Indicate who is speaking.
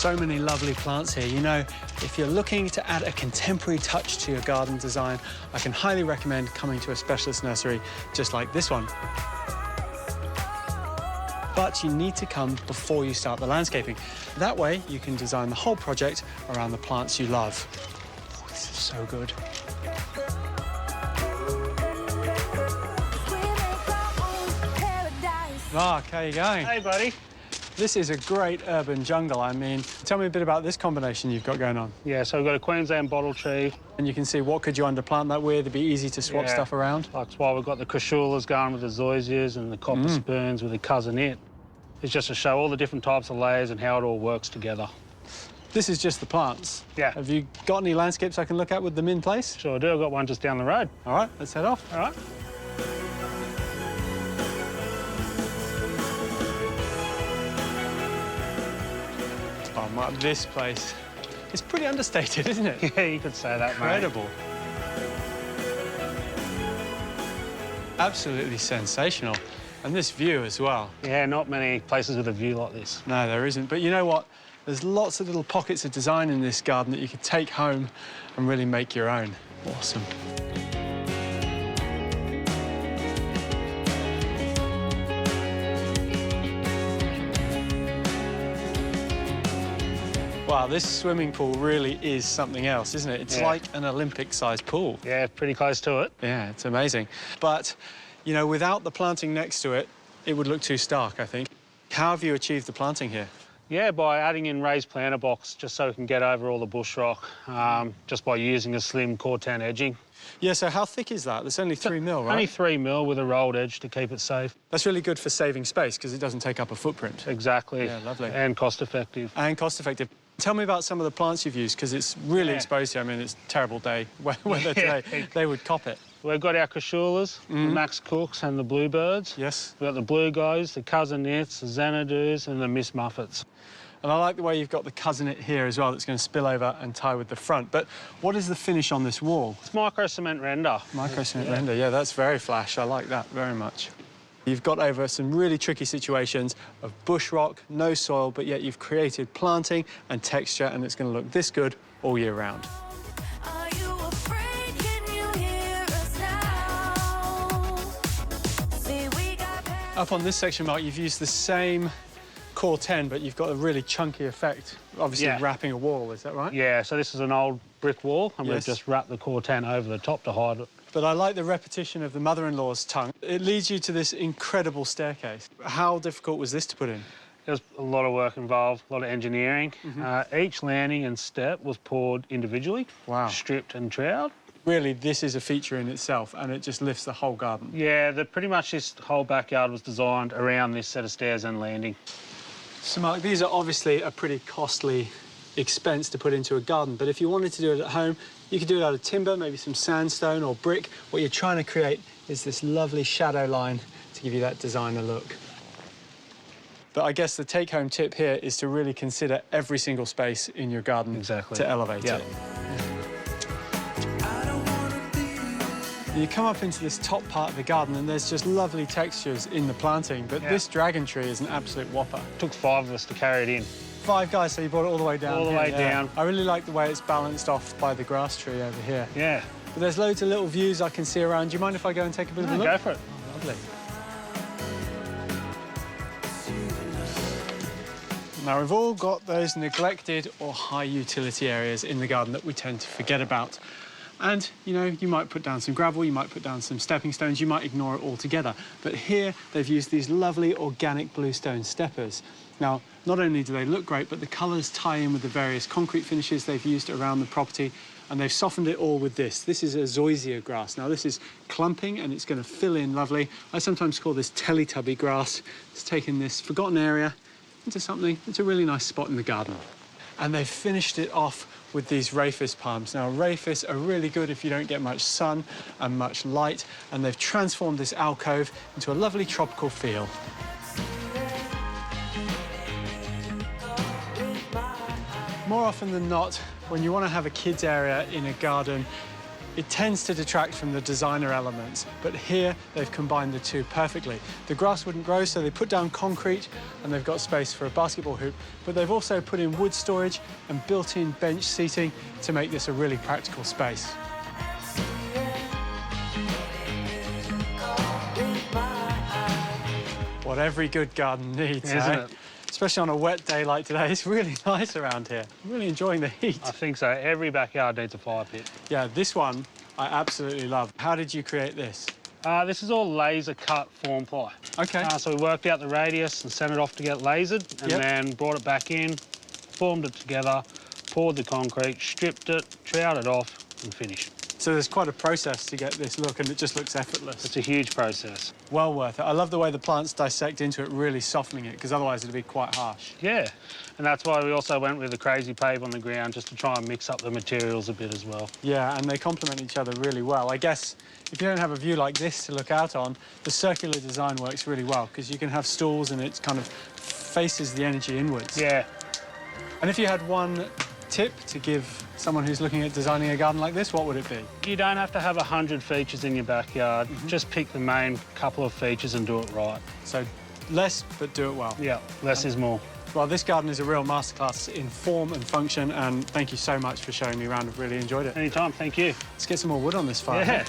Speaker 1: So many lovely plants here. You know, if you're looking to add a contemporary touch to your garden design, I can highly recommend coming to a specialist nursery just like this one. But you need to come before you start the landscaping. That way, you can design the whole project around the plants you love. Oh, this is so good. Mark, how you going?
Speaker 2: Hey, buddy.
Speaker 1: This is a great urban jungle. I mean, tell me a bit about this combination you've got going on.
Speaker 2: Yeah, so we've got a Queensland bottle tree.
Speaker 1: And you can see what could you underplant that with. It'd be easy to swap stuff around.
Speaker 2: That's why we've got the cassulas going with the zoysias and the copper spoons with the cousin-it. It's just to show all the different types of layers and how it all works together.
Speaker 1: This is just the plants.
Speaker 2: Yeah.
Speaker 1: Have you got any landscapes I can look at with them in place?
Speaker 2: Sure I do. I've got one just down the road.
Speaker 1: All right, let's head off.
Speaker 2: All right.
Speaker 1: Oh, Mark, this place is pretty understated, isn't it?
Speaker 2: Yeah, you could say that,
Speaker 1: Incredible.
Speaker 2: mate.
Speaker 1: Absolutely sensational. And this view as well.
Speaker 2: Yeah, not many places with a view like this.
Speaker 1: No, there isn't. But you know what? There's lots of little pockets of design in this garden that you could take home and really make your own. Awesome. Wow, this swimming pool really is something else, isn't it? It's like an Olympic-sized pool.
Speaker 2: Yeah, pretty close to it.
Speaker 1: Yeah, it's amazing. But, you know, without the planting next to it, it would look too stark, I think. How have you achieved the planting here?
Speaker 2: Yeah, by adding in raised planter box, just so we can get over all the bush rock, just by using a slim cortan edging.
Speaker 1: Yeah, so how thick is that? It's only 3 mil, right?
Speaker 2: Only 3 mil with a rolled edge to keep it safe.
Speaker 1: That's really good for saving space because it doesn't take up a footprint.
Speaker 2: Exactly.
Speaker 1: Yeah, lovely.
Speaker 2: And cost-effective.
Speaker 1: And cost-effective. Tell me about some of the plants you've used because it's really exposed here. I mean, it's a terrible day weather today. They would cop it.
Speaker 2: We've got our cassulas, the Max Cooks and the bluebirds.
Speaker 1: Yes.
Speaker 2: We've got the blue guys, the cousin-its, the xanadus and the Miss Muffets.
Speaker 1: And I like the way you've got the cousin-it here as well that's going to spill over and tie with the front. But what is the finish on this wall?
Speaker 2: It's micro-cement render.
Speaker 1: Micro-cement render, yeah, that's very flash. I like that very much. You've got over some really tricky situations of bush rock, no soil, but yet you've created planting and texture, and it's going to look this good all year round.
Speaker 3: Are you afraid? Can you hear us now? See, we got
Speaker 1: Up on this section, Mark, you've used the same core 10, but you've got a really chunky effect, obviously wrapping a wall, is that right?
Speaker 2: Yeah, so this is an old brick wall, and we've
Speaker 1: Yes.
Speaker 2: just wrapped the cortan over the top to hide it.
Speaker 1: But I like the repetition of the mother-in-law's tongue. It leads you to this incredible staircase. How difficult was this to put in?
Speaker 2: There's a lot of work involved, a lot of engineering. Each landing and step was poured individually, stripped and troweled.
Speaker 1: Really, this is a feature in itself, and it just lifts the whole garden.
Speaker 2: Yeah, pretty much this whole backyard was designed around this set of stairs and landing.
Speaker 1: So, Mark, these are obviously a pretty costly expense to put into a garden, but if you wanted to do it at home, you could do it out of timber, maybe some sandstone or brick. What you're trying to create is this lovely shadow line to give you that designer look. But I guess the take-home tip here is to really consider every single space in your garden to elevate it. You come up into this top part of the garden and there's just lovely textures in the planting, but this dragon tree is an absolute whopper.
Speaker 2: It took 5 of us to carry it in.
Speaker 1: 5 guys, so you brought it all the way down.
Speaker 2: All the way down.
Speaker 1: I really like the way it's balanced off by the grass tree over here.
Speaker 2: Yeah.
Speaker 1: But there's loads of little views I can see around. Do you mind if I go and take a bit of a look?
Speaker 2: Go for it.
Speaker 1: Oh, lovely. Now, we've all got those neglected or high utility areas in the garden that we tend to forget about. And, you know, you might put down some gravel, you might put down some stepping stones, you might ignore it altogether. But here, they've used these lovely organic bluestone steppers. Now, not only do they look great, but the colours tie in with the various concrete finishes they've used around the property, and they've softened it all with this. This is a zoysia grass. Now, this is clumping, and it's going to fill in lovely. I sometimes call this Teletubby grass. It's taken this forgotten area into something. It's a really nice spot in the garden. And they've finished it off with these rhapis palms. Now, rhapis are really good if you don't get much sun and much light, and they've transformed this alcove into a lovely tropical feel. More often than not, when you want to have a kids' area in a garden, it tends to detract from the designer elements, but here they've combined the two perfectly. The grass wouldn't grow, so they put down concrete and they've got space for a basketball hoop, but they've also put in wood storage and built-in bench seating to make this a really practical space. What every good garden needs,
Speaker 2: Isn't
Speaker 1: eh?
Speaker 2: it?
Speaker 1: Especially on a wet day like today. It's really nice around here. I'm really enjoying the heat.
Speaker 2: I think so. Every backyard needs a fire pit.
Speaker 1: Yeah, this one I absolutely love. How did you create this?
Speaker 2: This is all laser cut form ply.
Speaker 1: Okay.
Speaker 2: So we worked out the radius and sent it off to get lasered, and
Speaker 1: Yep.
Speaker 2: then brought it back in, formed it together, poured the concrete, stripped it, troweled it off, and finished.
Speaker 1: So there's quite a process to get this look, and it just looks effortless.
Speaker 2: It's a huge process.
Speaker 1: Well worth it. I love the way the plants dissect into it, really softening it, because otherwise it'd be quite harsh.
Speaker 2: Yeah, and that's why we also went with the crazy pave on the ground, just to try and mix up the materials a bit as well.
Speaker 1: Yeah, and they complement each other really well. I guess if you don't have a view like this to look out on, the circular design works really well, because you can have stalls and it kind of faces the energy inwards.
Speaker 2: Yeah.
Speaker 1: And if you had one tip to give someone who's looking at designing a garden like this, what would it be?
Speaker 2: You don't have to have 100 features in your backyard. Just pick the main couple of features and do it right.
Speaker 1: So less, but do it well.
Speaker 2: Yeah, less is more.
Speaker 1: Well, this garden is a real masterclass in form and function, and thank you so much for showing me around. I've really enjoyed it.
Speaker 2: Anytime, thank you.
Speaker 1: Let's get some more wood on this fire.
Speaker 2: Yeah.